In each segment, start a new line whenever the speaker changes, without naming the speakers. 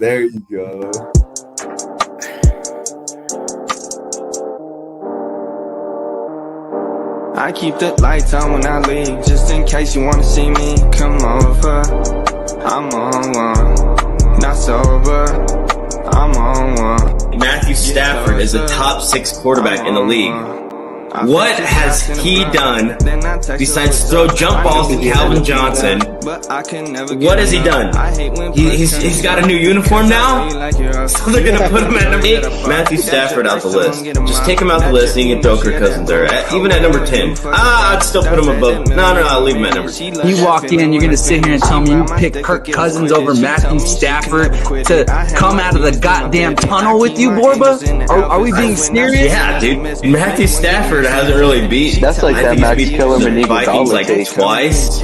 There you go.
I keep the lights on when I leave, just in case you wanna see me. Come over, I'm on one, not sober, I'm on one.
Matthew Stafford is a top 6 quarterback in the league. What has he done besides throw jump balls to Calvin Johnson? What has he done? He's got a new uniform now? So they're going to put him at number 8? Matthew Stafford out the list. Just take him out the list and you can throw Kirk Cousins there. Even at number 10. I'd still put him above. No, I'll leave him at number 10.
You walk in, you're going to sit here and tell me you pick Kirk Cousins over Matthew Stafford to come out of the goddamn tunnel with you, Borba? Are we being serious?
Yeah, dude. Matthew Stafford hasn't really beat.
That's like that Max Killer Monique
Vikings like twice.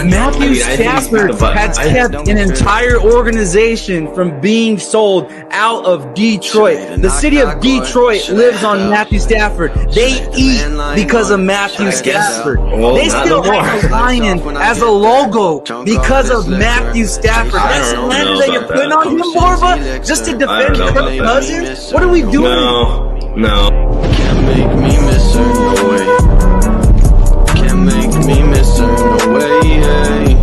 Matthew Stafford has kept an entire organization from being sold out of Detroit. The city of Detroit lives on Matthew Stafford. They eat because of Matthew Stafford. They still have a lion as a logo because of Matthew Stafford. That's slander that you're putting on him, Borba, just to defend Kirk Cousins? What are we doing?
No.
Can't make me miss her, no way. Can't make me miss her, no way, hey.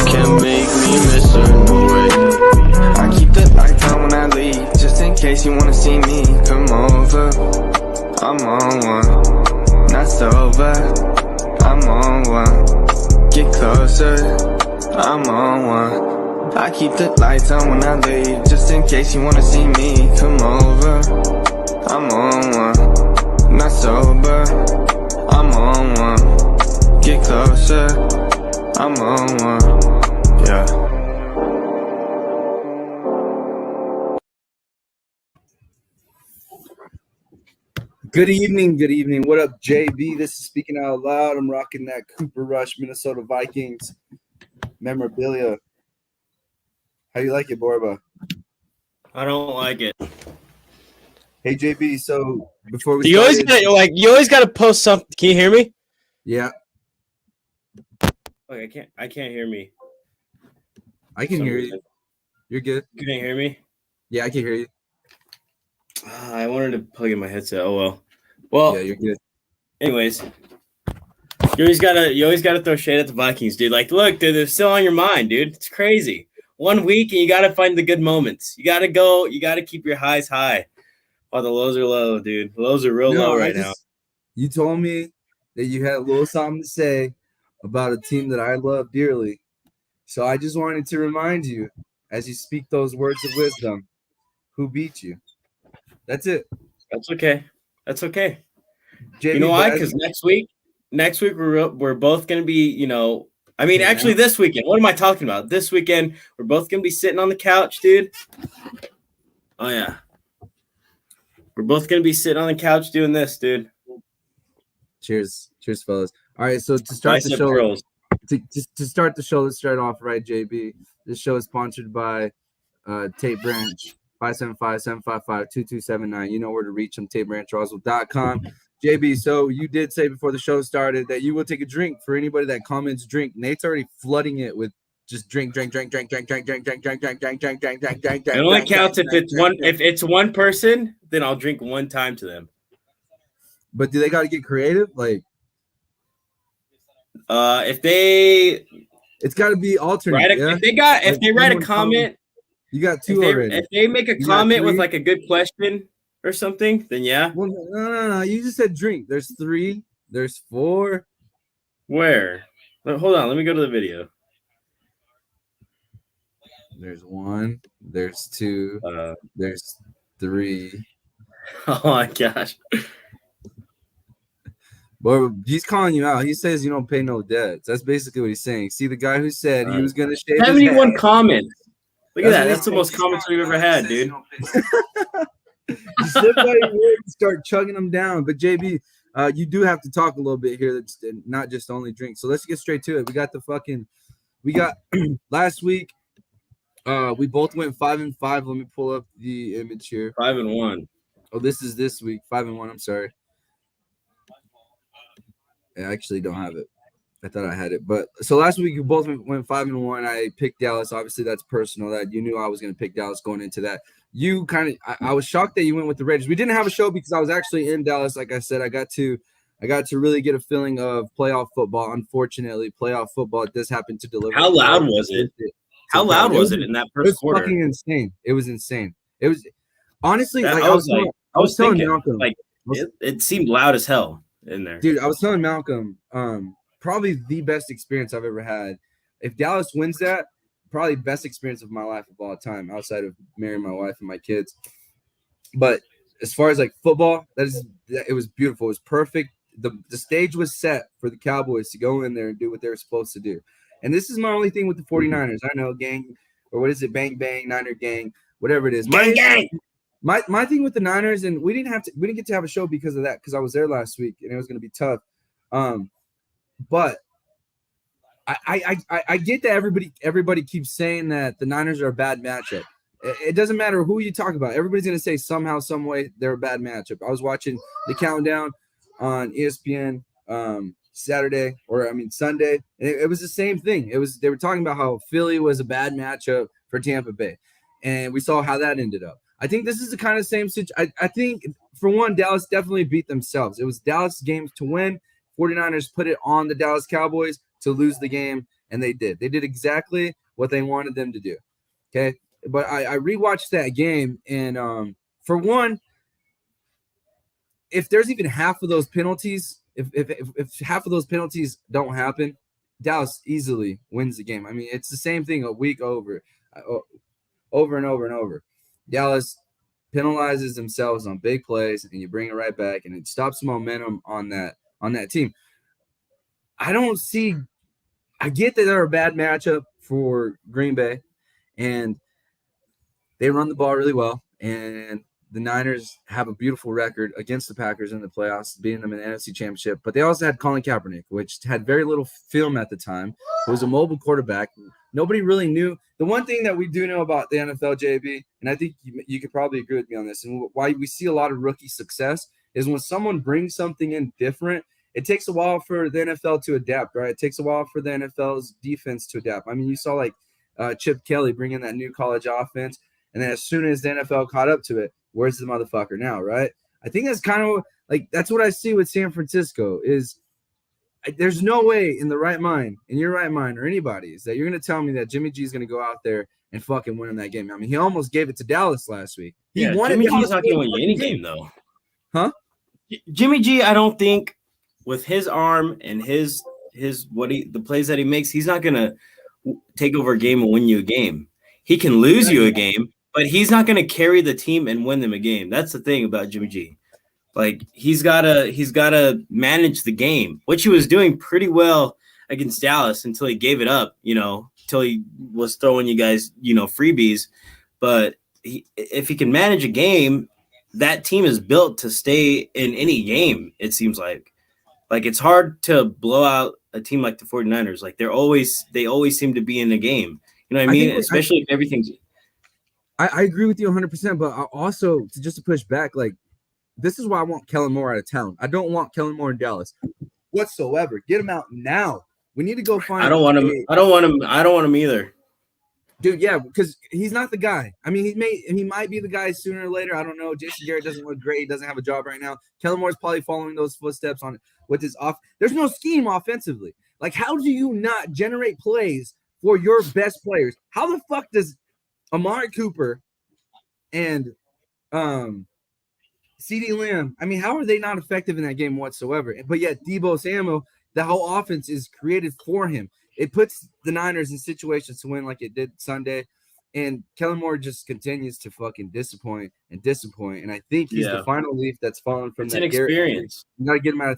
Can't make me miss her, no way. I keep the lights on when I leave, just in case you wanna see me. Come over, I'm on one, not sober, I'm on one. Get closer, I'm on one. I keep the lights on when I leave, just in case you wanna see me. Come over, I'm on one, not sober, I'm on one. Get closer, I'm on one, yeah.
Good evening. What up, JB? This is Speaking Out Loud. I'm rocking that Cooper Rush Minnesota Vikings memorabilia. How you like it, Borba?
I don't like it.
Hey, JB, so before we
you always got to post something. Can you hear me?
Yeah.
Okay, I can't hear me.
I can hear you. You're good.
You can't hear me?
Yeah, I can hear you.
I wanted to plug in my headset. Oh well. Well,
yeah, you're good.
Anyways, you always gotta throw shade at the Vikings, dude. Like, look, dude, they're still on your mind, dude. It's crazy. 1 week and you gotta find the good moments. You gotta keep your highs high. Oh, the lows are low, dude. The lows are real low right now.
You told me that you had a little something to say about a team that I love dearly. So I just wanted to remind you, as you speak those words of wisdom, who beat you. That's it.
That's okay.
JB,
you know why? Because next week we're both going to be, actually this weekend. What am I talking about? This weekend, we're both going to be sitting on the couch, dude. Oh, yeah. We're both going to be sitting on the couch doing this, dude.
Cheers, fellas. All right, so to start the show, to start the show, let's start off right, JB. This show is sponsored by Tate Branch, 575-755-2279. You know where to reach them, TateBranchRoswell.com. JB, so you did say before the show started that you will take a drink for anybody that comments drink. Nate's already flooding it with just drink. It
only counts if it's one person, then I'll drink one time to them.
But do they got to get creative? Like, it's got to be alternate.
If they write a comment,
you got two already.
If they make a comment with like a good question or something, then yeah.
Well, no. You just said drink. There's 3. There's 4.
Where? Hold on. Let me go to the video.
There's 1. There's 2. There's 3.
Oh my gosh.
But he's calling you out. He says you don't pay no debts. That's basically what he's saying. See the guy who said he was going to shave
71 comments. Look at that. That's the most comments we've ever had, dude.
Just live by your word and start chugging them down. But JB, you do have to talk a little bit here. That's not just only drink. So let's get straight to it. We got last week. We both went 5-5. Let me pull up the image here.
5-1.
Oh, this is this week. 5-1. I'm sorry. I actually don't have it. I thought I had it, but so last week you both went 5-1. I picked Dallas. Obviously, that's personal. That you knew I was going to pick Dallas going into that. You kind of, I was shocked that you went with the Raiders. We didn't have a show because I was actually in Dallas. Like I said, I got to really get a feeling of playoff football. Unfortunately, playoff football does happen to deliver.
How loud was it? How loud was it in that first quarter?
It was fucking insane. It was insane. It was honestly
That,
like
I was
telling
thinking,
Malcolm,
like it seemed loud as hell in there.
dude. I was telling Malcolm, probably the best experience I've ever had. If Dallas wins that, probably best experience of my life of all time, outside of marrying my wife and my kids. But as far as like football, it was beautiful. It was perfect. The stage was set for the Cowboys to go in there and do what they were supposed to do. And this is my only thing with the 49ers. I know, gang, or what is it? Bang, bang, Niner gang, whatever it is.
Gang.
My thing with the Niners, and we didn't get to have a show because of that, because I was there last week and it was going to be tough. But I get that everybody keeps saying that the Niners are a bad matchup. It doesn't matter who you talk about. Everybody's going to say somehow, some way they're a bad matchup. I was watching the countdown on ESPN Sunday, and it was the same thing. They were talking about how Philly was a bad matchup for Tampa Bay, and we saw how that ended up. I think this is the kind of same situation. I think, for one, Dallas definitely beat themselves. It was Dallas' game to win. 49ers put it on the Dallas Cowboys to lose the game, and they did. They did exactly what they wanted them to do. Okay, but I rewatched that game, and for one, if there's even half of those penalties, if half of those penalties don't happen, Dallas easily wins the game. I mean, it's the same thing a week over and over and over. Dallas penalizes themselves on big plays, and you bring it right back, and it stops momentum on that team. I get that they're a bad matchup for Green Bay, and they run the ball really well, and the Niners have a beautiful record against the Packers in the playoffs, beating them in the NFC Championship. But they also had Colin Kaepernick, which had very little film at the time. It was a mobile quarterback. Nobody really knew. The one thing that we do know about the NFL, JB, and I think you could probably agree with me on this, and why we see a lot of rookie success is when someone brings something in different, it takes a while for the NFL to adapt, right? It takes a while for the NFL's defense to adapt. I mean, you saw like Chip Kelly bring in that new college offense, and then as soon as the NFL caught up to it, where's the motherfucker now, right? I think that's kind of like that's what I see with San Francisco is there's no way in your right mind, or anybody's, that you're going to tell me that Jimmy G is going to go out there and fucking win in that game. I mean, he almost gave it to Dallas last week.
Jimmy G's not going to win you any game, though.
Huh?
Jimmy G, I don't think with his arm and the plays that he makes, he's not going to take over a game and win you a game. He can lose you a game, but he's not going to carry the team and win them a game. That's the thing about Jimmy G. Like he's gotta manage the game, which he was doing pretty well against Dallas until he gave it up, until he was throwing you guys, freebies. But if he can manage a game, that team is built to stay in any game, it seems like. Like it's hard to blow out a team like the 49ers. Like they always seem to be in the game. You know what I mean? Especially if everything's
I agree with you 100%, but also to push back, like this is why I want Kellen Moore out of town. I don't want Kellen Moore in Dallas whatsoever. Get him out now. We need to go find.
I don't want him either,
dude. Yeah, because he's not the guy. I mean, he might be the guy sooner or later. I don't know. Jason Garrett doesn't look great. He doesn't have a job right now. Kellen Moore's probably following those footsteps on with his off. There's no scheme offensively. Like, how do you not generate plays for your best players? How the fuck does Amari Cooper and CeeDee Lamb, I mean, how are they not effective in that game whatsoever? But yet Deebo Samuel, the whole offense is created for him. It puts the Niners in situations to win like it did Sunday. And Kellen Moore just continues to fucking disappoint. And I think he's the final leaf that's fallen from that
experience.
You got to get him out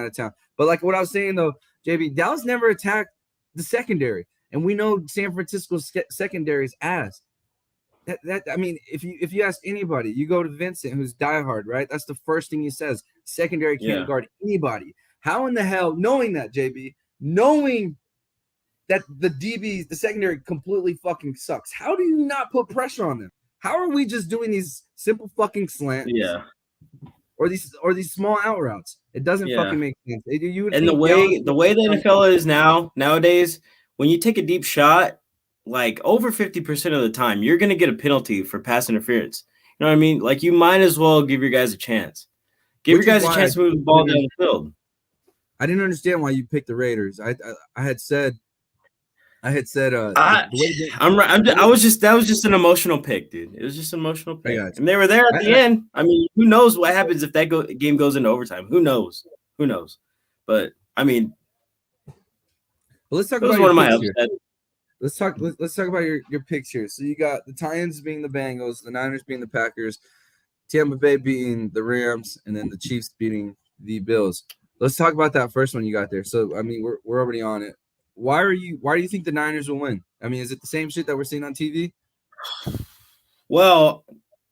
of town. But like what I was saying, though, JB, Dallas never attacked the secondary. And we know San Francisco's secondary's ass. I mean, if you ask anybody, you go to Vincent, who's diehard, right? That's the first thing he says. Secondary can't guard anybody. How in the hell, knowing that, JB, knowing that the secondary completely fucking sucks, how do you not put pressure on them? How are we just doing these simple fucking slants?
Yeah.
or these small out routes. It doesn't fucking make sense. You would
and
think
the way the NFL is nowadays, when you take a deep shot, like over 50% of the time, you're gonna get a penalty for pass interference. You know what I mean? Like you might as well give your guys a chance. Give your guys a chance to move the ball down the field.
I didn't understand why you picked the Raiders. I had said
that was just an emotional pick, dude. It was just an emotional pick, and they were there at the end. I mean, who knows what happens if that game goes into overtime? Who knows? But I mean,
let's talk about one of my upsets. Let's talk about your picks here. So you got the Titans being the Bengals, the Niners being the Packers, Tampa Bay beating the Rams, and then the Chiefs beating the Bills. Let's talk about that first one you got there. So I mean, we're already on it. Why do you think the Niners will win? I mean, is it the same shit that we're seeing on TV?
Well,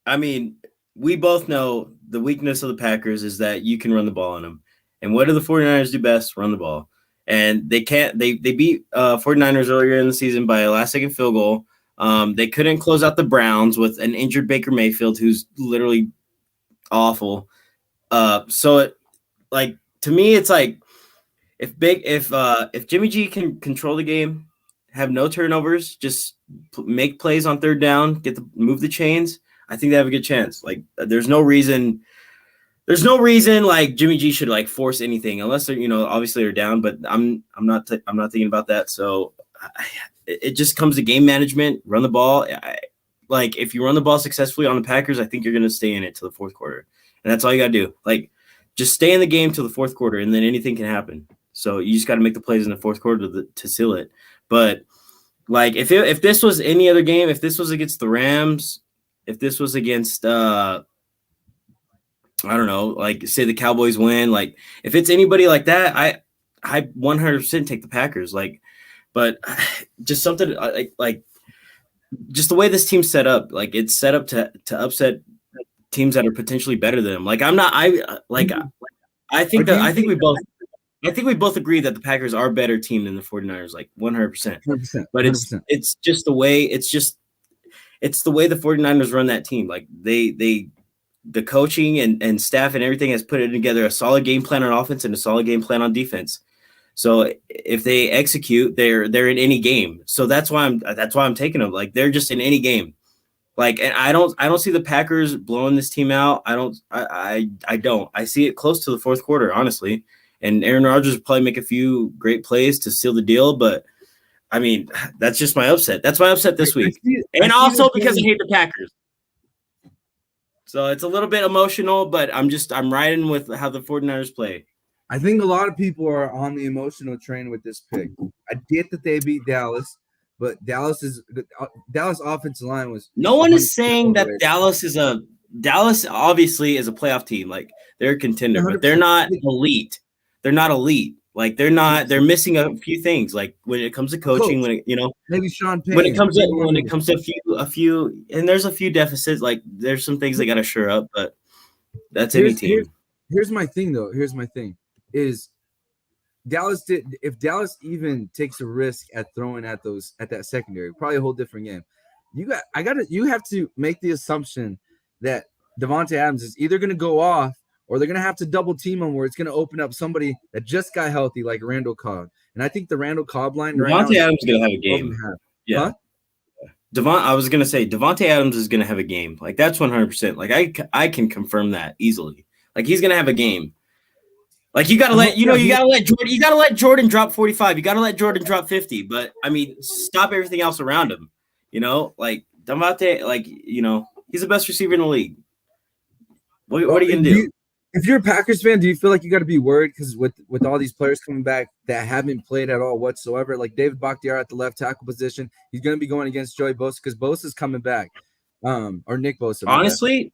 I mean, we both know the weakness of the Packers is that you can run the ball on them. And what do the 49ers do best? Run the ball. And they can't. They beat 49ers earlier in the season by a last-second field goal. They couldn't close out the Browns with an injured Baker Mayfield, who's literally awful. To me, it's like if Jimmy G can control the game, have no turnovers, just make plays on third down, move the chains, I think they have a good chance. Like there's no reason like Jimmy G should like force anything unless they're, obviously they're down, but I'm not thinking about that. So it just comes to game management, run the ball. Like if you run the ball successfully on the Packers, I think you're going to stay in it to the fourth quarter. And that's all you got to do. Like just stay in the game till the fourth quarter and then anything can happen. So you just got to make the plays in the fourth quarter to seal it. But like if this was any other game, if this was against the Rams, if this was against I don't know, like say the Cowboys win, like if it's anybody like that, I 100% take the Packers. Like, but just something like just the way this team's set up, like it's set up to upset teams that are potentially better than them. Like I think we both agree that the Packers are a better team than the 49ers, like 100%.
100%.
But it's just the way it's the way the 49ers run that team. Like the coaching and staff and everything has put it together a solid game plan on offense and a solid game plan on defense. So if they execute, they're in any game. So that's why I'm taking them. Like they're just in any game. Like, and I don't see the Packers blowing this team out. I don't. I see it close to the fourth quarter, honestly. And Aaron Rodgers will probably make a few great plays to seal the deal. But I mean, that's just my upset. That's my upset this week. And also because I hate the Packers. So it's a little bit emotional, but I'm riding with how the 49ers play.
I think a lot of people are on the emotional train with this pick. I get that they beat Dallas, but Dallas offensive line was.
No one is saying that Dallas obviously is a playoff team. Like they're a contender, but they're not elite. They're not elite. Like they're missing a few things. Like when it comes to coaching,
maybe Sean Payton.
When it comes to a few, and there's a few deficits. Like there's some things they got to shore up, but that's any team.
Here's my thing though. Is Dallas if Dallas even takes a risk at throwing at that secondary, probably a whole different game. You have to make the assumption that Davante Adams is either going to go off or they're going to have to double team him where it's going to open up somebody that just got healthy like Randall Cobb. And I think the Randall Cobb line
Davante Adams is going to have a game. Yeah. Huh? I was going to say Davante Adams is going to have a game. Like that's 100%. Like I can confirm that easily. Like he's going to have a game. Like you gotta let Jordan drop 45. You gotta let Jordan drop 50. But I mean, stop everything else around him. Like Davante, he's the best receiver in the league. What are you gonna do?
If you're a Packers fan, do you feel like you got to be worried because with all these players coming back that haven't played at all whatsoever, like David Bakhtiari at the left tackle position, he's going to be going against Joey Bosa because Bosa's coming back, or Nick Bosa.
Honestly.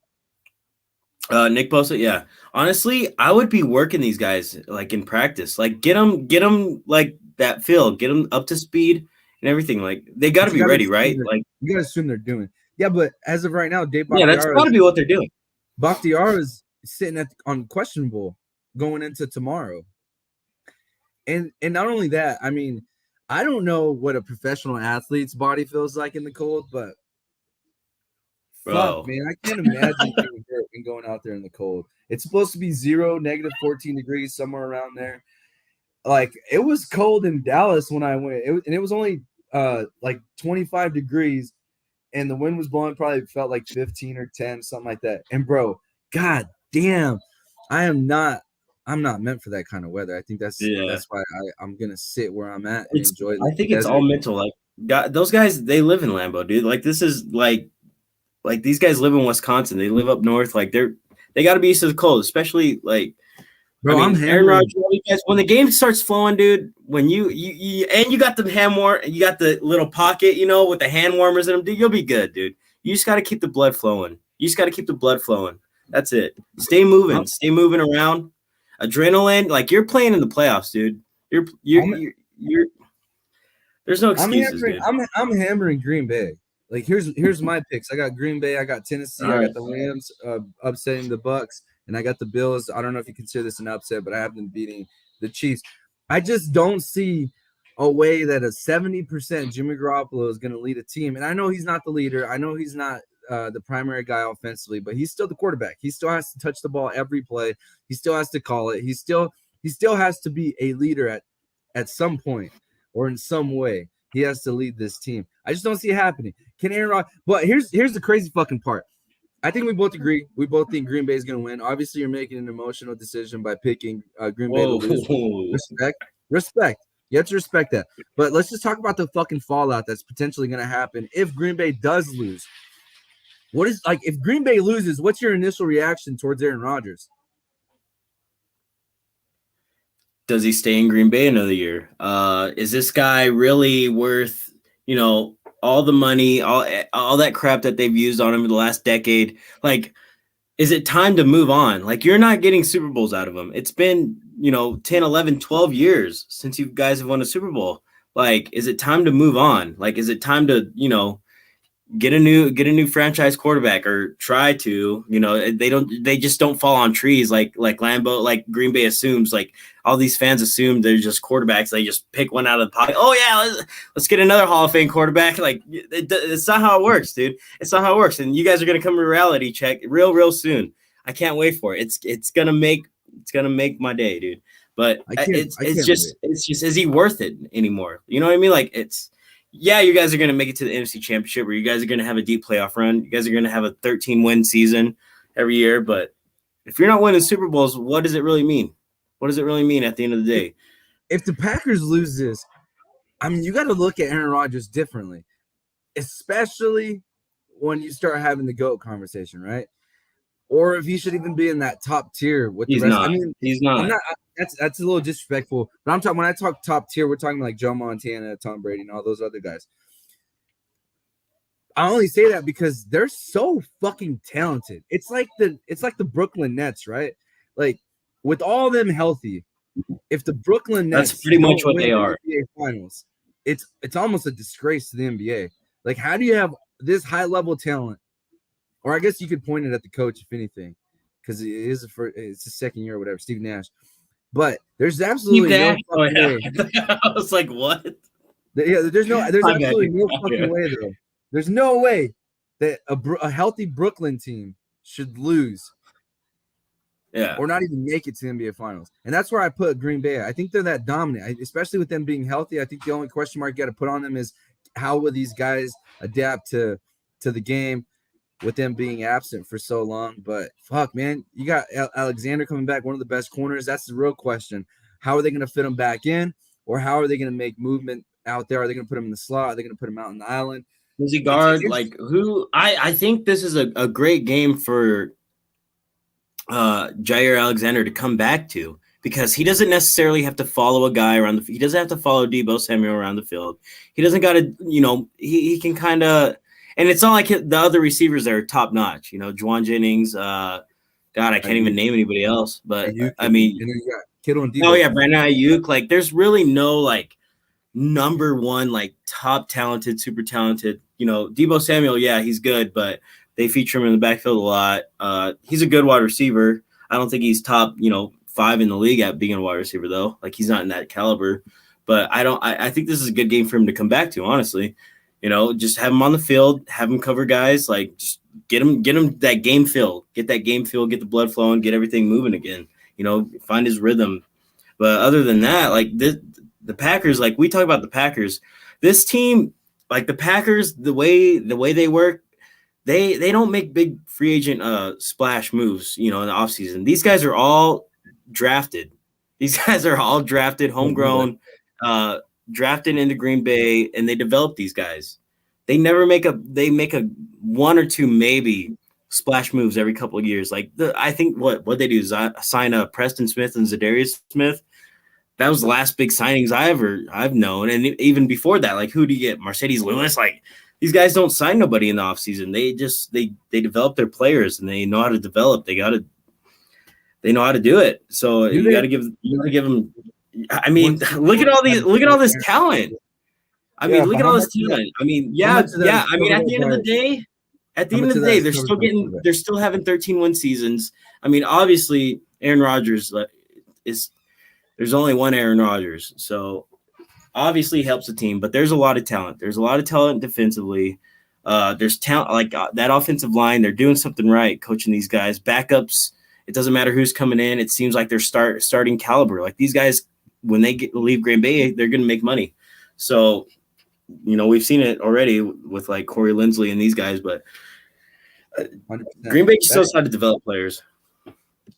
Nick Bosa, yeah. Honestly, I would be working these guys like in practice. Like get them like that feel, get them up to speed and everything. Like they got to be ready, right? Like
you got to assume they're doing. Yeah, but as of right now, Dave Bakhtiari,
that's got to be what they're doing.
Bakhtiari is sitting on questionable going into tomorrow. And not only that, I mean, I don't know what a professional athlete's body feels like in the cold, but Fuck,
bro.
man, I can't imagine getting hurt and going out there in the cold. It's supposed to be 0, -14 degrees, somewhere around there. Like, it was cold in Dallas when I went, and it was only like 25 degrees, and the wind was blowing, probably felt like 15 or 10, something like that. And bro, god damn, I'm not meant for that kind of weather. I think that's why I'm gonna sit where I'm at and enjoy
I think it's all mental. Like, those guys, they live in Lambeau, dude. Like, this is like these guys live in Wisconsin. They live up north. Like, they got to be used to the cold, especially like.
Bro,
I mean, Aaron Rodgers, when the game starts flowing, dude, when you got the you got the little pocket, with the hand warmers in them, dude, you'll be good, dude. You just got to keep the blood flowing. That's it. Stay moving around. Adrenaline, like, you're playing in the playoffs, dude. You're there's no excuses, dude.
I'm hammering Green Bay. Like, here's my picks. I got Green Bay, I got Tennessee, I got the Rams upsetting the Bucks. And I got the Bills. I don't know if you consider this an upset, but I have them beating the Chiefs. I just don't see a way that a 70% Jimmy Garoppolo is going to lead a team. And I know he's not the leader. I know he's not the primary guy offensively, but he's still the quarterback. He still has to touch the ball every play. He still has to call it. He still has to be a leader at some point or in some way. He has to lead this team. I just don't see it happening. Can Aaron Rodgers? But here's the crazy fucking part. I think we both agree. We both think Green Bay is going to win. Obviously, you're making an emotional decision by picking Green Bay to lose. Respect. You have to respect that. But let's just talk about the fucking fallout that's potentially going to happen if Green Bay does lose. If Green Bay loses, what's your initial reaction towards Aaron Rodgers?
Does he stay in Green Bay another year? Is this guy really worth, all the money, all that crap that they've used on him in the last decade? Like, is it time to move on? Like, you're not getting Super Bowls out of him. It's been, 10, 11, 12 years since you guys have won a Super Bowl. Like, is it time to move on? Like, is it time to, get a new franchise quarterback, or try to, they just don't fall on trees like Lambeau, like Green Bay assumes. Like, all these fans assume they're just quarterbacks. They just pick one out of the pocket. Oh yeah, let's get another Hall of Fame quarterback. Like, it's not how it works, dude. It's not how it works. And you guys are gonna come to reality check real soon. I can't wait for it. It's gonna make my day, dude. But it's just is he worth it anymore? You know what I mean? Like, yeah, you guys are going to make it to the NFC Championship, where you guys are going to have a deep playoff run. You guys are going to have a 13-win season every year. But if you're not winning Super Bowls, what does it really mean? What does it really mean at the end of the day?
If the Packers lose this, I mean, you got to look at Aaron Rodgers differently, especially when you start having the GOAT conversation, right? Or if he should even be in that top tier with the rest.
Not.
I mean,
he's not.
That's a little disrespectful. But I'm talking, when I talk top tier, we're talking like Joe Montana, Tom Brady, and all those other guys. I only say that because they're so fucking talented. It's like the Brooklyn Nets, right? Like, with all them healthy, if the Brooklyn Nets,
that's pretty much what they are.
NBA Finals, it's almost a disgrace to the NBA. Like, how do you have this high level talent? Or I guess you could point it at the coach, if anything, because it's the second year or whatever, Steve Nash. But there's absolutely no fucking way.
I was like, what?
Yeah, there's absolutely no fucking way, though. There's no way that a healthy Brooklyn team should lose.
Yeah.
Or not even make it to the NBA Finals. And that's where I put Green Bay. I think they're that dominant, especially with them being healthy. I think the only question mark you got to put on them is how will these guys adapt to the game with them being absent for so long. But fuck, man, you got Alexander coming back, one of the best corners. That's the real question. How are they going to fit him back in, or how are they going to make movement out there? Are they going to put him in the slot? Are they going to put him out on the island?
Is he guard? Like, who? I think this is a great game for Jair Alexander to come back to, because he doesn't necessarily have to follow a guy around he doesn't have to follow Deebo Samuel around the field. He doesn't got to, he can kind of. And it's not like the other receivers are top notch, Juwan Jennings. God, I can't even name anybody else. But
Ayuk,
I mean,
and then you got Kittle and Deebo.
Oh yeah, Brandon Ayuk. Like, there's really no like number one, like top talented, super talented. Deebo Samuel, yeah, he's good, but they feature him in the backfield a lot. He's a good wide receiver. I don't think he's top, 5 in the league at being a wide receiver though. Like, he's not in that caliber. But I think this is a good game for him to come back to, honestly. You know, just have him on the field, have him cover guys, like just get him that game feel, get that game feel, get the blood flowing, get everything moving again. You know, find his rhythm. But other than that, like the Packers, like we talk about the Packers, this team, like the Packers, the way they work, they don't make big free agent splash moves, you know, in the offseason. These guys are all drafted. These guys are all drafted, homegrown, drafted into Green Bay, and they develop these guys. They never make a one or two maybe splash moves every couple of years. Like I think what they do is sign Preston Smith and Zadarius Smith. That was the last big signings I've known. And even before that, like who do you get? Mercedes Lewis, like these guys don't sign nobody in the offseason. They just they develop their players and they know how to develop. They know how to do it. So you got to give them. I mean, look at all this talent. I mean, look at all this talent. I mean, yeah. I mean, at the end of the day, they're still having 13-win seasons. I mean, obviously, Aaron Rodgers there's only one Aaron Rodgers, so obviously helps the team. But there's a lot of talent. There's a lot of talent defensively. There's talent like that offensive line. They're doing something right, coaching these guys. Backups. It doesn't matter who's coming in. It seems like they're starting caliber. Like these guys, when they leave Green Bay, they're going to make money. So, you know, we've seen it already with like Corey Linsley and these guys, but
100%.
Green Bay still has to develop players.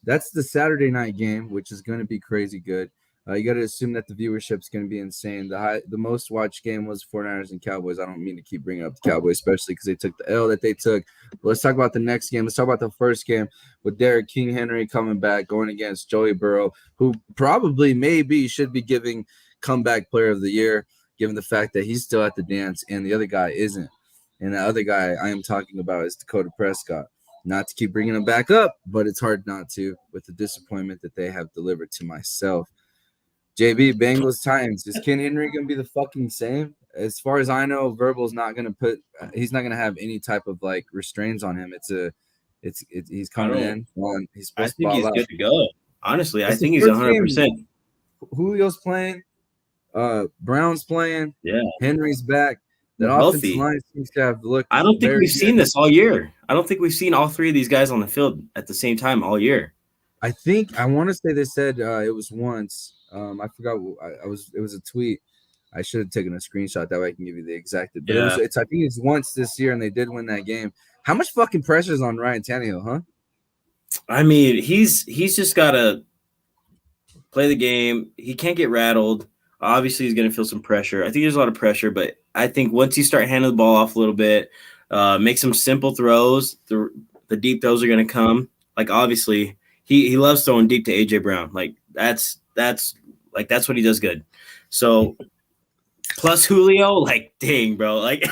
That's the Saturday night game, which is going to be crazy good. You got to assume that the viewership is going to be insane. The most watched game was 49ers and Cowboys. I don't mean to keep bringing up the Cowboys, especially because they took the L that they took. But let's talk about the next game. Let's talk about the first game with Derek King Henry coming back, going against Joey Burrow, who probably maybe should be giving comeback player of the year, given the fact that he's still at the dance and the other guy isn't. And the other guy I am talking about is Dakota Prescott. Not to keep bringing him back up, but it's hard not to with the disappointment that they have delivered to myself. JB, Bengals, Titans. Is Ken Henry going to be the fucking same? As far as I know, Verbal's not going to he's not going to have any type of like restraints on him. He's coming in. He's supposed
I think he's
out.
good to go. Honestly, I think he's 100%.
Julio's playing. Brown's playing.
Yeah.
Henry's back. That offensive line seems to have looked.
I don't think we've seen this all year. I don't think we've seen all three of these guys on the field at the same time all year.
I want to say they said it was once. I forgot. It was a tweet. I should have taken a screenshot that way I can give you the exact. But I think it's once this year, and they did win that game. How much fucking pressure is on Ryan Tannehill, huh?
I mean, he's just got to play the game. He can't get rattled. Obviously, he's going to feel some pressure. I think there's a lot of pressure, but I think once you start handing the ball off a little bit, make some simple throws, the deep throws are going to come. Like, obviously, he loves throwing deep to A.J. Brown. Like, that's what he does good. So, plus Julio, like, dang, bro. Like,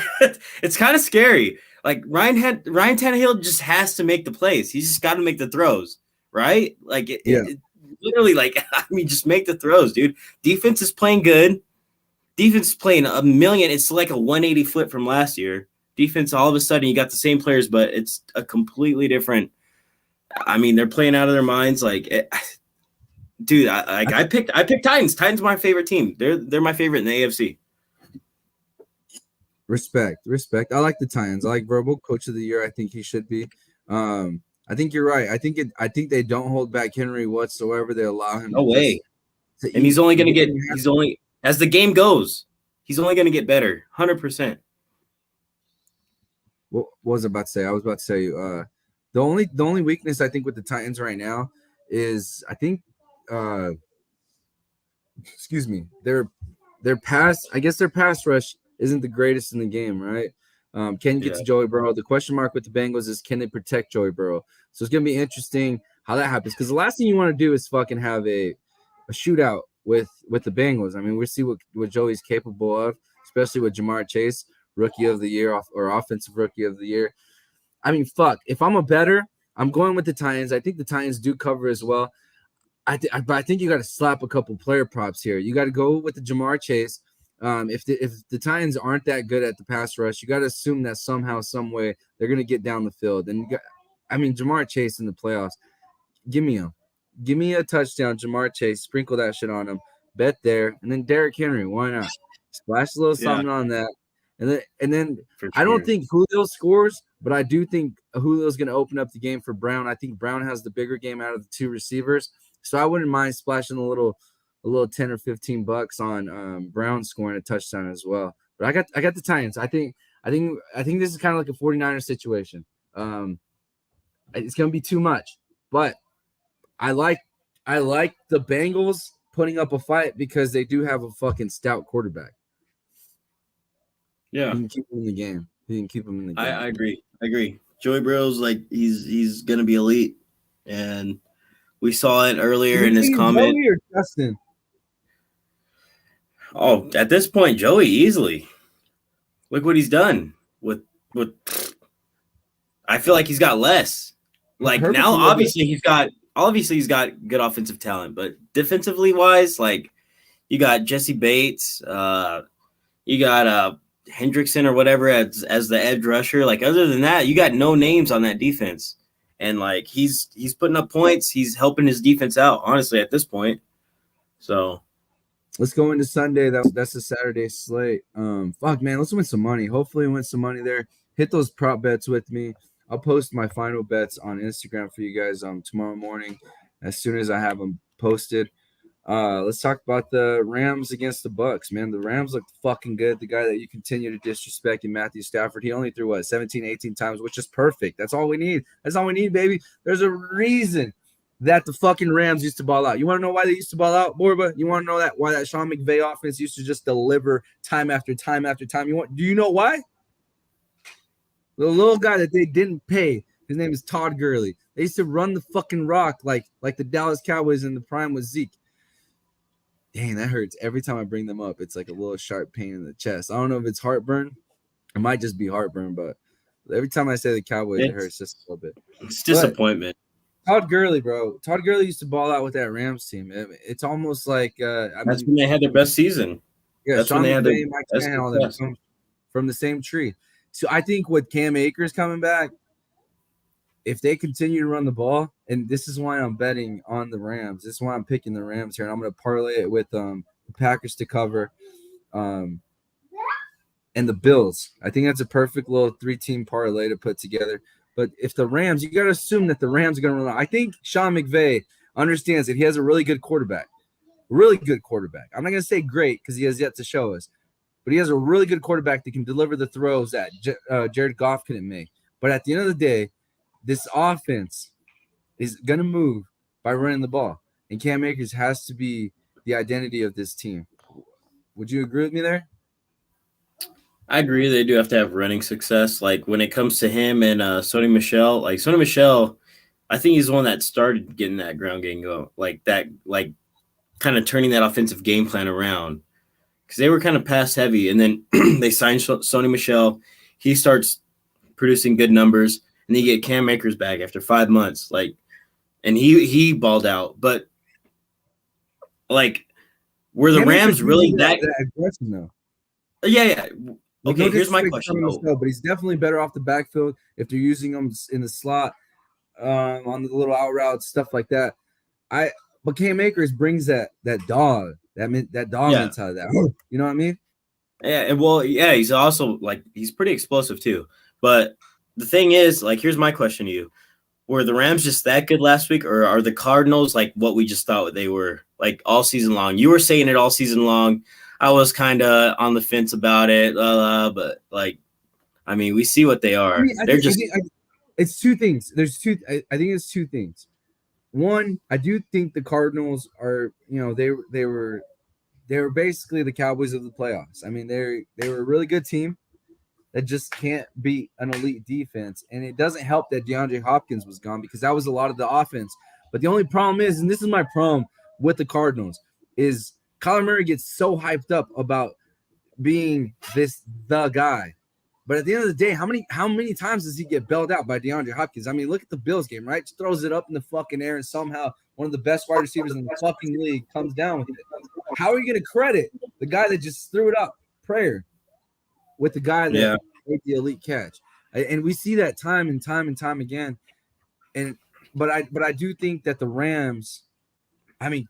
it's kind of scary. Like, Ryan Tannehill just has to make the plays. He's just got to make the throws, right? Like, literally, like, I mean, just make the throws, dude. Defense is playing good. Defense is playing a million. It's like a 180 flip from last year. Defense, all of a sudden, you got the same players, but it's a completely different. I mean, they're playing out of their minds. Like, dude, I picked Titans. Titans are my favorite team. They're my favorite in the AFC.
Respect. I like the Titans. I like Verbal Coach of the Year. I think he should be. I think you're right. I think they don't hold back Henry whatsoever. They allow him.
No way. And he's only going to get. He's only as the game goes. He's only going to get better. 100%.
What was I about to say? I was about to say the only weakness I think with the Titans right now is I think excuse me, their pass rush isn't the greatest in the game, right? Can you get to Joey Burrow? The question mark with the Bengals is can they protect Joey Burrow? So it's gonna be interesting how that happens because the last thing you want to do is fucking have a shootout with the Bengals. I mean, we see what Joey's capable of, especially with Jamar Chase, Rookie of the Year or Offensive Rookie of the Year. I mean, fuck. If I'm a bettor, I'm going with the Titans. I think the Titans do cover as well. But I think you got to slap a couple player props here. You got to go with the Jamar Chase. If the Titans aren't that good at the pass rush, you got to assume that somehow, some way, they're going to get down the field. And Jamar Chase in the playoffs, give me a touchdown, Jamar Chase, sprinkle that shit on him, bet there, and then Derrick Henry, why not? Splash a little something on that. And then
For
I don't
sure.
think Julio scores, but I do think Julio's going to open up the game for Brown. I think Brown has the bigger game out of the two receivers, so I wouldn't mind splashing a little 10 or $15 on Brown scoring a touchdown as well. But I got the Titans. I think this is kind of like a 49er situation. It's going to be too much, but I like the Bengals putting up a fight because they do have a fucking stout quarterback.
Yeah,
He can keep him in the game.
I agree. Joey Burrow's like he's gonna be elite, and we saw it earlier in his comment.
Joey or Justin?
Oh, at this point, Joey easily. Look what he's done with. I feel like he's got less. Like
Herbert's
now,
a little
obviously he's got good offensive talent, but defensively wise, like you got Jesse Bates, you got Hendrickson or whatever as the edge rusher. Like other than that, you got no names on that defense, and like he's putting up points. He's helping his defense out. Honestly, at this point, so
let's go into Sunday. That's the Saturday slate. Fuck man, let's win some money. Hopefully, win some money there. Hit those prop bets with me. I'll post my final bets on Instagram for you guys tomorrow morning as soon as I have them posted. Let's talk about the Rams against the Bucks, man. The Rams look fucking good. The guy that you continue to disrespect in Matthew Stafford, he only threw 17, 18 times, which is perfect. That's all we need. That's all we need, baby. There's a reason that the fucking Rams used to ball out. You want to know why they used to ball out, Borba? You want to know why that Sean McVay offense used to just deliver time after time after time? Do you know why? The little guy that they didn't pay, his name is Todd Gurley. They used to run the fucking rock like the Dallas Cowboys in the prime with Zeke. Dang, that hurts. Every time I bring them up, it's like a little sharp pain in the chest. I don't know if it's heartburn. It might just be heartburn, but every time I say the Cowboys, it hurts just a little bit.
It's disappointment.
But Todd Gurley, bro. Todd Gurley used to ball out with that Rams team. It's almost like
that's when they had their best season.
Yeah,
that's
Sean
when they had their
best and all that from the same tree. So I think with Cam Akers coming back, if they continue to run the ball, and this is why I'm betting on the Rams. This is why I'm picking the Rams here, and I'm going to parlay it with the Packers to cover, and the Bills. I think that's a perfect little 3-team parlay to put together. But if the Rams, you got to assume that the Rams are going to run. I think Sean McVay understands that he has a really good quarterback. Really good quarterback. I'm not going to say great because he has yet to show us. But he has a really good quarterback that can deliver the throws that Jared Goff couldn't make. But at the end of the day, this offense is going to move by running the ball. And Cam Akers has to be the identity of this team. Would you agree with me there?
I agree. They do have to have running success. Like when it comes to him and Sony Michel, Sony Michel, I think he's the one that started getting that ground game going. Like kind of turning that offensive game plan around. Because they were kind of pass heavy, and then they signed Sony Michel. He starts producing good numbers, and they get Cam Akers back after 5 months. And he balled out. But were the Rams really that
aggressive though?
Yeah. Okay, here's my question.
But he's definitely better off the backfield if they're using him in the slot, on the little out routes, stuff like that. But Cam Akers brings that dog. That dog mentality. You know what I mean?
Yeah, and he's also he's pretty explosive too. But the thing is, here's my question to you: were the Rams just that good last week, or are the Cardinals what we just thought they were all season long? You were saying it all season long. I was kind of on the fence about it, but we see what they are.
It's two things. I think it's two things. One, I do think the Cardinals are, they were basically the Cowboys of the playoffs. I mean, they were a really good team that just can't beat an elite defense. And it doesn't help that DeAndre Hopkins was gone because that was a lot of the offense. But the only problem is, and this is my problem with the Cardinals, is Kyler Murray gets so hyped up about being the guy. But at the end of the day, how many times does he get bailed out by DeAndre Hopkins? I mean, look at the Bills game, right? Just throws it up in the fucking air, and somehow one of the best wide receivers in the fucking league comes down with it. How are you going to credit the guy that just threw it up, prayer, with the guy that made the elite catch? And we see that time and time again. But I do think that the Rams,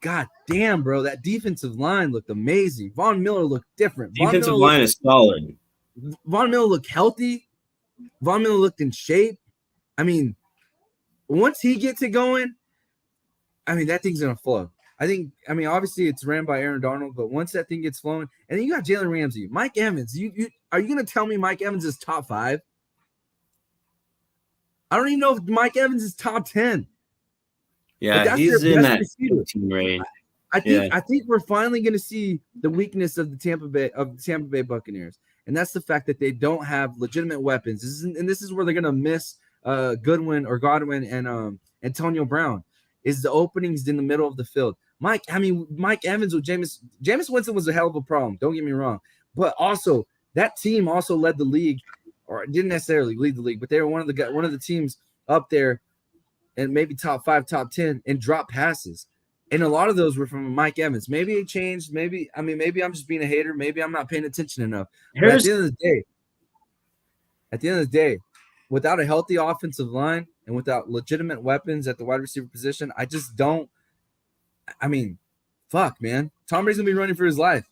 god damn, bro, that defensive line looked amazing. Von Miller looked different.
Defensive line is solid.
Von Miller looked healthy. Von Miller looked in shape. I mean, once he gets it going, I mean, that thing's going to flow. I mean, obviously it's ran by Aaron Donald, but once that thing gets flowing, and then you got Jalen Ramsey, Mike Evans. Are you going to tell me Mike Evans is top 5? I don't even know if Mike Evans is top 10.
Yeah, he's in that team range.
I think we're finally going to see the weakness of the Tampa Bay Buccaneers, and that's the fact that they don't have legitimate weapons. This is where they're going to miss Godwin and Antonio Brown. Is the openings in the middle of the field. Mike Evans with Jameis Winston was a hell of a problem. Don't get me wrong. But also, that team also led the league, or didn't necessarily lead the league, but they were one of the teams up there and maybe top 5, top 10 and drop passes. And a lot of those were from Mike Evans. Maybe it changed. Maybe I'm just being a hater. Maybe I'm not paying attention enough. But at the end of the day, without a healthy offensive line and without legitimate weapons at the wide receiver position, I just don't. I mean, fuck, man. Tom Brady's going to be running for his life.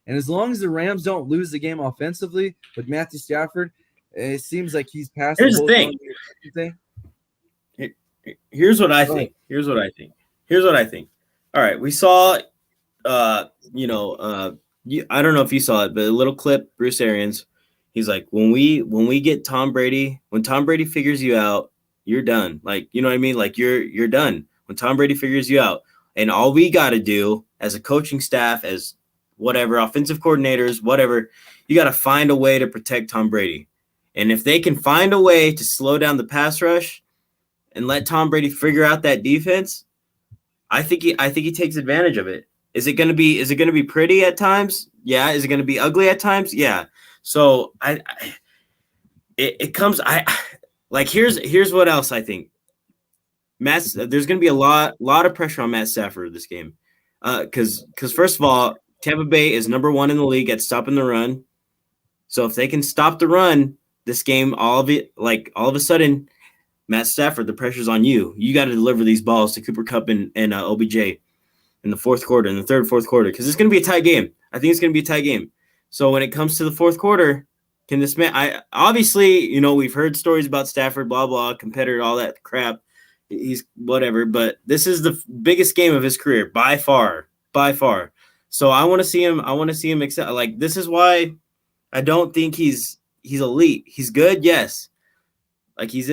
And as long as the Rams don't lose the game offensively with Matthew Stafford, it seems like he's past.
Here's the thing. Here's what I think. All right, we saw, I don't know if you saw it, but a little clip, Bruce Arians. He's like, when we get Tom Brady, when Tom Brady figures you out, you're done. Like, you know what I mean? Like you're done when Tom Brady figures you out. And all we got to do as a coaching staff, as whatever, offensive coordinators, whatever, you got to find a way to protect Tom Brady. And if they can find a way to slow down the pass rush and let Tom Brady figure out that defense, I think he takes advantage of it. Is it going to be pretty at times? Yeah. Is it going to be ugly at times? Yeah. So here's what else I think. There's going to be a lot of pressure on Matt Stafford this game. Because first of all, Tampa Bay is number 1 in the league at stopping the run. So if they can stop the run this game, all of a sudden, Matt Stafford, the pressure's on you. You got to deliver these balls to Cooper Kupp and OBJ in the fourth quarter, in the third, fourth quarter, because it's going to be a tight game. I think it's going to be a tight game. So when it comes to the fourth quarter, can this man? Obviously, we've heard stories about Stafford, blah blah, competitor, all that crap. He's whatever, but this is the biggest game of his career by far. So I want to see him accept. Like, this is why I don't think he's elite. He's good, yes. Like he's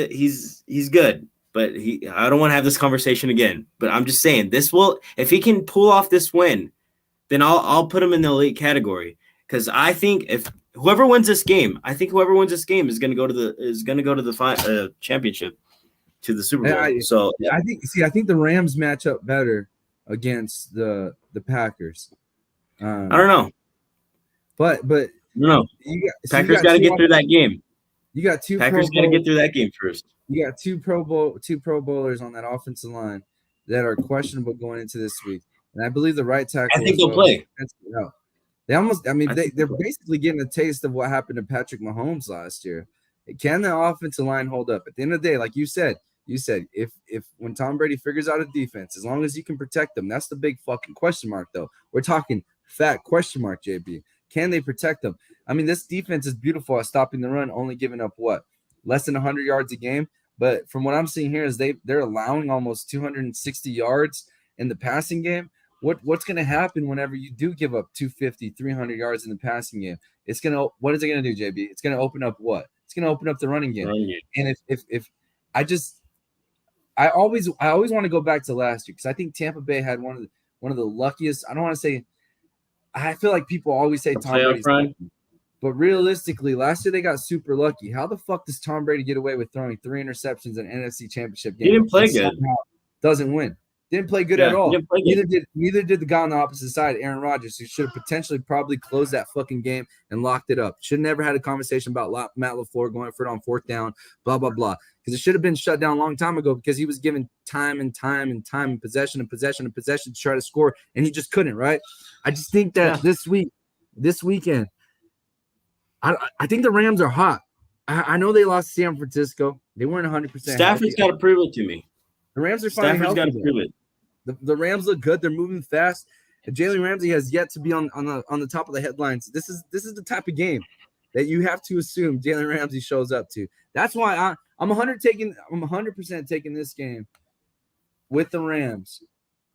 good, but I don't want to have this conversation again. But I'm just saying, if he can pull off this win, then I'll put him in the elite category. Because I think if whoever wins this game is going to go to the championship, to the Super Bowl.
I think the Rams match up better against the Packers.
I don't know,
but
no, Packers got to get through that game.
You got two
Packers got to get through that game first.
You got two Pro Bowlers on that offensive line that are questionable going into this week, and I believe the right tackle.
I think they'll play.
They're basically getting a taste of what happened to Patrick Mahomes last year. Can the offensive line hold up? At the end of the day, like you said, if when Tom Brady figures out a defense, as long as you can protect them, that's the big fucking question mark, though. We're talking fat question mark, JB. Can they protect them? I mean, this defense is beautiful at stopping the run, only giving up less than 100 yards a game. But from what I'm seeing here is they're allowing almost 260 yards in the passing game. What's going to happen whenever you do give up 250, 300 yards in the passing game? What is it going to do, JB? It's going to open up what? It's going to open up the running game. And if I always want to go back to last year, because I think Tampa Bay had one of the luckiest. I don't want to say. I feel like people always say Tom Brady's lucky, but realistically, last year they got super lucky. How the fuck does Tom Brady get away with throwing 3 interceptions in an NFC Championship game?
He didn't play good.
Doesn't win. Didn't play good at all. Neither did the guy on the opposite side, Aaron Rodgers, who should have potentially probably closed that fucking game and locked it up. Should have never had a conversation about Matt LaFleur going for it on 4th down, blah, blah, blah. Because it should have been shut down a long time ago because he was given time and possession to try to score, and he just couldn't, right? I just think that this weekend, I think the Rams are hot. I know they lost to San Francisco. They weren't 100%.
Stafford's got to prove it to me.
The Rams are finally healthy.
Stafford's got to prove it.
The Rams look good. They're moving fast. Jalen Ramsey has yet to be on the top of the headlines. This is the type of game that you have to assume Jalen Ramsey shows up to. That's why I'm 100% taking this game with the Rams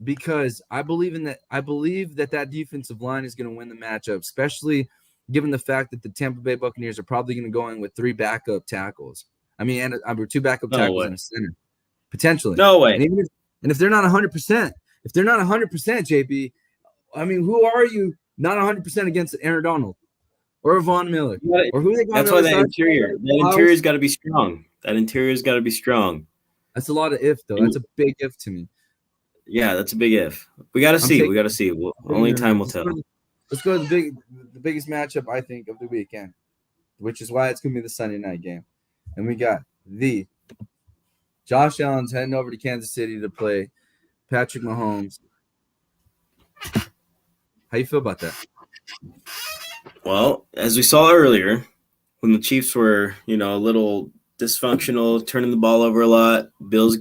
because I believe that defensive line is going to win the matchup, especially given the fact that the Tampa Bay Buccaneers are probably going to go in with 3 backup tackles. I mean, and 2 backup tackles and a center potentially.
No way.
And if they're not 100%, JB, I mean, who are you not 100% against Aaron Donald or Von Miller or who they got?
That's why that interior's got to be strong. That interior's got to be strong.
That's a lot of if though. That's a big if to me.
Yeah, that's a big if. We got to see. We got to see. Only time will tell.
Let's go to the biggest matchup I think of the weekend, which is why it's gonna be the Sunday night game, and we got the Josh Allen's heading over to Kansas City to play Patrick Mahomes. How you feel about that?
Well, as we saw earlier, when the Chiefs were, a little dysfunctional, turning the ball over a lot, Bills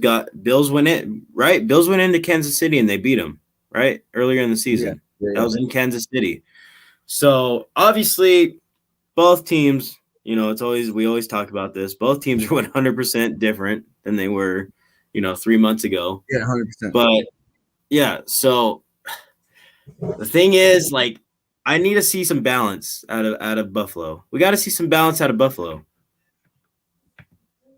went in, right? Bills went into Kansas City and they beat them, right? Earlier in the season. Yeah. That was in Kansas City. So obviously both teams, we always talk about this. Both teams are 100% different than they were, 3 months ago.
Yeah, 100%.
But yeah, so the thing is, I need to see some balance out of Buffalo. We got to see some balance out of Buffalo.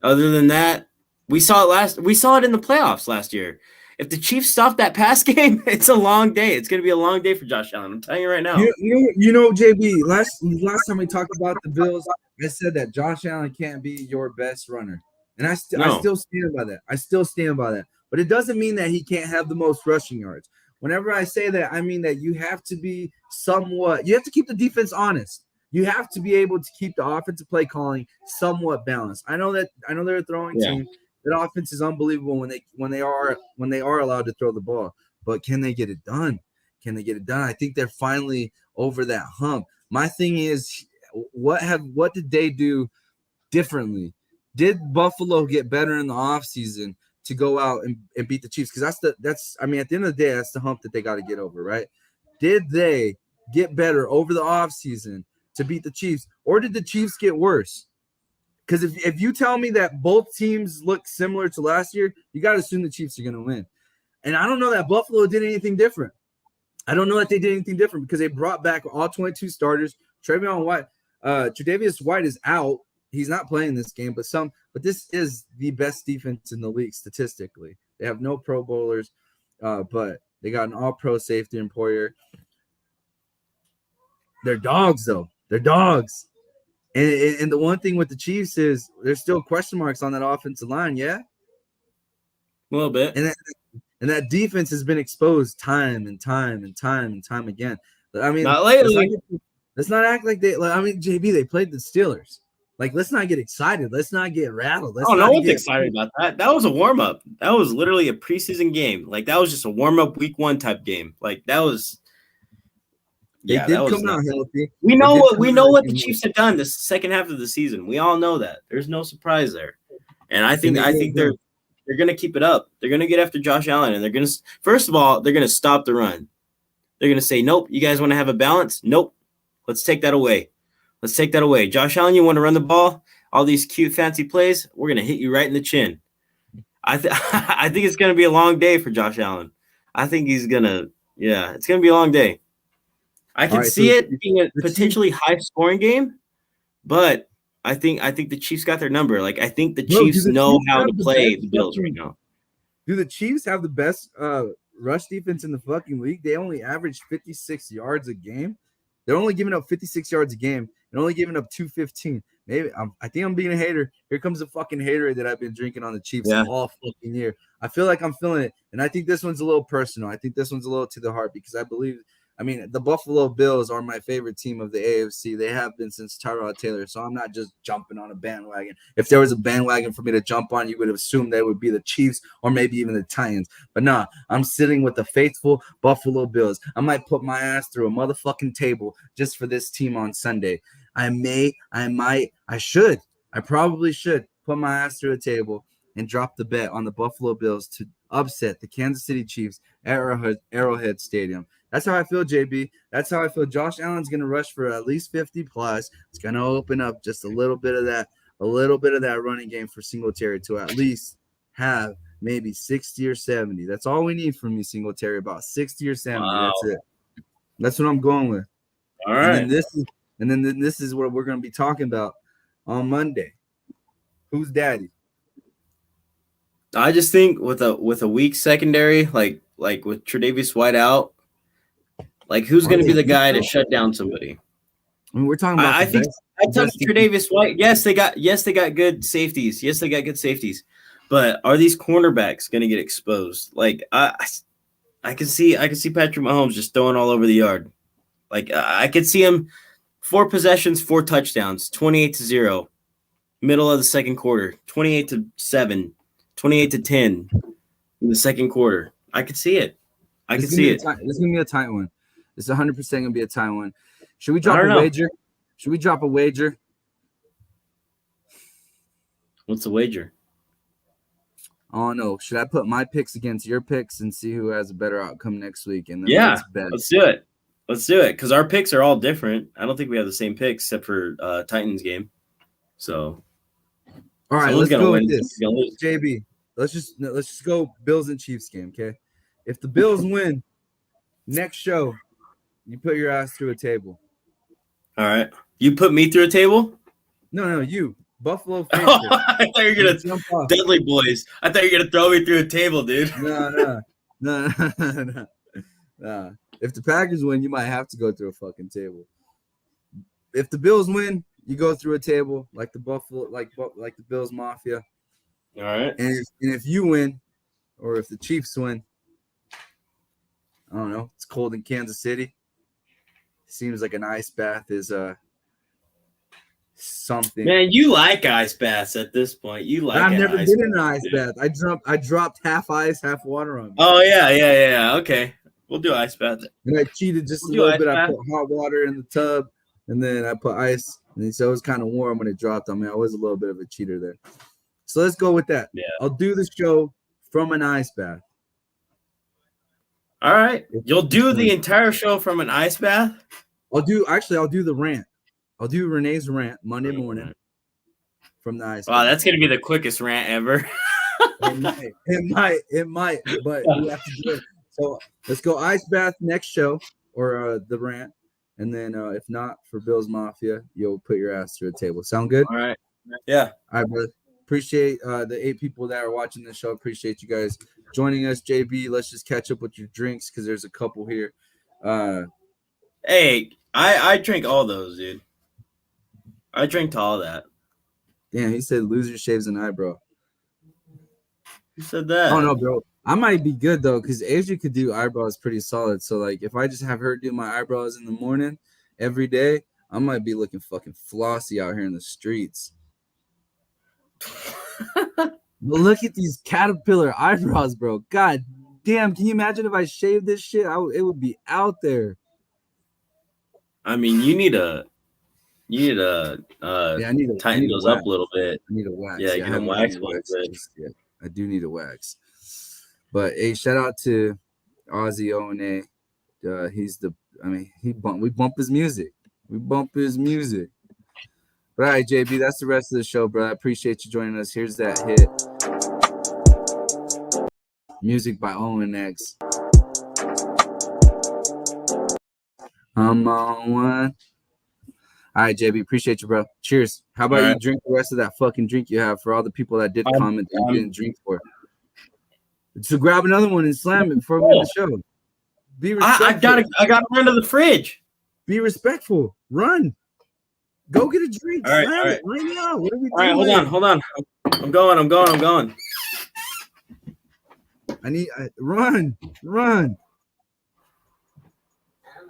Other than that, we saw it in the playoffs last year. If the Chiefs stop that pass game, it's a long day. It's going to be a long day for Josh Allen. I'm telling you right now.
JB, last time we talked about the Bills, I said that Josh Allen can't be your best runner. And I still stand by that. But it doesn't mean that he can't have the most rushing yards. Whenever I say that, I mean that you have to be you have to keep the defense honest. You have to be able to keep the offensive play calling somewhat balanced. I know they're a throwing team. That offense is unbelievable when they are allowed to throw the ball. But can they get it done? I think they're finally over that hump. My thing is, what did they do differently? Did Buffalo get better in the offseason to go out and beat the Chiefs? Because at the end of the day, that's the hump that they got to get over, right? Did they get better over the offseason to beat the Chiefs, or did the Chiefs get worse? Because if you tell me that both teams look similar to last year, you got to assume the Chiefs are going to win. And I don't know that Buffalo did anything different. I don't know that they did anything different because they brought back all 22 starters. Tre'Davious White is out. He's not playing this game, but this is the best defense in the league statistically. They have no Pro Bowlers, but they got an all-pro safety in Poyer. They're dogs, though. They're dogs. And the one thing with the Chiefs is there's still question marks on that offensive line, yeah?
A little bit.
And that defense has been exposed time and time again. I mean,
not lately.
Let's not act like JB, they played the Steelers. Let's not get excited. Let's not get rattled.
No one's excited about that. That was a warm-up. That was literally a preseason game. That was just a warm-up week 1 type game. That was –
They did come out healthy.
We know what the Chiefs have done this second half of the season. We all know that. There's no surprise there. And I think they're going to keep it up. They're going to get after Josh Allen, and they're going to – first of all, they're going to stop the run. They're going to say, nope, you guys want to have a balance? Nope. Let's take that away. Josh Allen, you want to run the ball? All these cute, fancy plays, we're going to hit you right in the chin. I think it's going to be a long day for Josh Allen. I think he's going to – it's going to be a long day. I can see it being a potentially high-scoring game, but I think the Chiefs got their number. I think the Chiefs know how to play the Bills right now.
Do the Chiefs have the best rush defense in the fucking league? They only average 56 yards a game. They're only giving up 56 yards a game and only giving up 215. Maybe I think I'm being a hater. Here comes the fucking hater that I've been drinking on the Chiefs all fucking year. I feel like I'm feeling it, and I think this one's a little personal. I think this one's a little to the heart because I believe – the Buffalo Bills are my favorite team of the AFC. They have been since Tyrod Taylor, so I'm not just jumping on a bandwagon. If there was a bandwagon for me to jump on, you would have assumed that it would be the Chiefs or maybe even the Titans. But nah, I'm sitting with the faithful Buffalo Bills. I might put my ass through a motherfucking table just for this team on Sunday. I probably should put my ass through a table and drop the bet on the Buffalo Bills to upset the Kansas City Chiefs at Arrowhead Stadium. That's how I feel, JB. That's how I feel. Josh Allen's gonna rush for at least 50 plus. It's gonna open up just a little bit of that running game for Singletary to at least have maybe 60 or 70. That's all we need from you, Singletary. About 60 or 70.
Wow.
That's it. That's what I'm going with.
All right.
And then this is what we're gonna be talking about on Monday. Who's daddy?
I just think with a weak secondary, like with Tre'Davious White out, like who's going to be the guy to shut down somebody?
I mean, we're talking about.
I think Tre'Davious White. Yes, they got good safeties. Yes, they got good safeties. But are these cornerbacks going to get exposed? Like I can see Patrick Mahomes just throwing all over the yard. Like I could see him 4 possessions, 4 touchdowns, 28-0, middle of the second quarter, 28-7. 28-10 in the second quarter. I could see it.
This is gonna be a tight one. This is 100% gonna be a tight one. Should we drop a wager? Should we drop a wager?
What's the wager?
Oh no. Should I put my picks against your picks and see who has a better outcome next week? And then
let's do it. Let's do it because our picks are all different. I don't think we have the same picks except for Titans game. So.
All right, let's go with this. JB, let's just go Bills and Chiefs game, okay? If the Bills win, next show, you put your ass through a table.
All right. You put me through a table?
No, you. Buffalo
I thought you were gonna Deadly Boys. I thought you were gonna throw me through a table, dude.
No. If the Packers win, you might have to go through a fucking table. If the Bills win, you go through a table like the Buffalo, like the Bills Mafia.
All right.
And if you win, or if the Chiefs win, I don't know. It's cold in Kansas City. Seems like an ice bath is something.
Man, you like ice baths at this point. You like.
I've never been in an ice bath. I dropped half ice, half water on me.
Oh yeah. Okay, we'll do ice bath.
And I cheated just a little bit. I put hot water in the tub, and then I put ice. And so it was kind of warm when it dropped on me. I was a little bit of a cheater there. So let's go with that.
Yeah.
I'll do the show from an ice bath.
All right. You'll do the entire show from an ice bath?
I'll do the rant. I'll do Renee's rant Monday morning from the ice bath.
Wow, that's going to be the quickest rant ever.
It might, but we have to do it. So let's go ice bath next show or the rant. And then if not, for Bills Mafia, you'll put your ass through a table. Sound good?
All right. Yeah.
All right, brother. Appreciate the 8 people that are watching the show. Appreciate you guys joining us. JB, let's just catch up with your drinks because there's a couple here.
Hey, I drink all those, dude. I drink to all that.
Damn, he said loser shaves an eyebrow.
Who said that?
Oh, no, bro. I might be good, though, because Asia could do eyebrows pretty solid. So, like, if I just have her do my eyebrows in the morning every day, I might be looking fucking flossy out here in the streets. But look at these caterpillar eyebrows, bro. God damn. Can you imagine if I shaved this shit? It would be out there.
I mean, you need to tighten those up a little bit.
I need a wax.
Yeah, get them wax ones.
Yeah, I do need a wax. But hey, shout out to Ozzy O&A. We bump his music. But all right, JB, that's the rest of the show, bro. I appreciate you joining us. Here's that hit. Music by ONX. I'm on one. All right, JB, appreciate you, bro. Cheers. How about you drink the rest of that fucking drink you have for all the people that did comment that you didn't drink for? So grab another one and slam it before we end the show. Be respectful.
I gotta run to the fridge.
Be respectful. Run. Go get a drink.
All right,
slam
all right.
it right now. What are we
doing? All right, hold on. I'm going.
Run.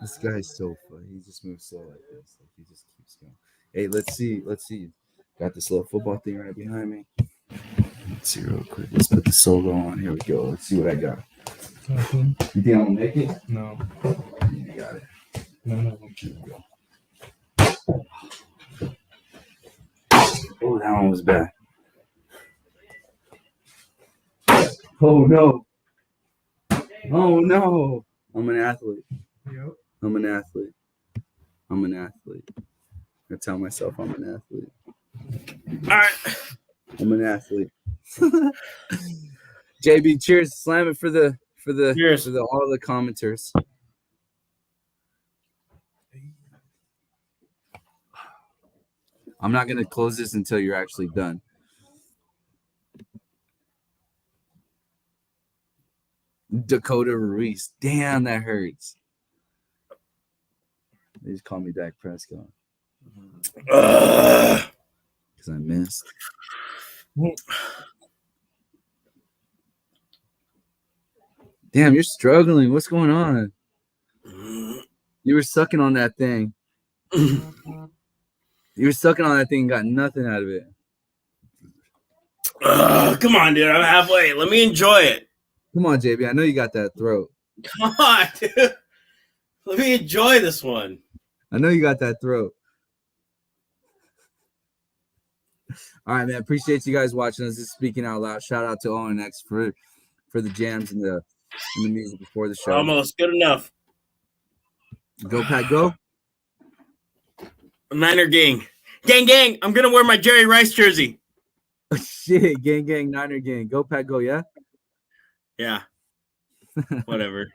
This guy's so funny. He just moves so like this. Like he just keeps going. Hey, let's see. Got this little football thing right behind me. Let's see real quick. Let's put the solo on. Here we go. Let's see what I got. You think I'm gonna make it?
No.
You got it.
No.
Here we go. Oh, that one was bad. Oh no. I'm an athlete.
Yep.
I'm an athlete. I'm an athlete. I tell myself I'm an athlete.
All right.
I'm an athlete. JB, cheers. Slam it for the
Cheers.
for the all the commenters. I'm not gonna close this until you're actually done. Dakota Ruiz. Damn, that hurts. They just call me Dak Prescott. Because I missed. Damn, you're struggling. What's going on? You were sucking on that thing. You were sucking on that thing and got nothing out of it.
Come on, dude. I'm halfway. Let me enjoy it.
Come on, JB. I know you got that throat.
Come on, dude. Let me enjoy this one.
I know you got that throat. All right, man. Appreciate you guys watching us. This is Speaking Out Loud. Shout out to ONX for the jams and the music before the show.
Almost good enough.
Go, Pat, go.
Niner gang. Gang, gang. I'm going to wear my Jerry Rice jersey.
Shit. Gang, gang, Niner gang. Go, Pat, go, yeah?
Yeah. Whatever.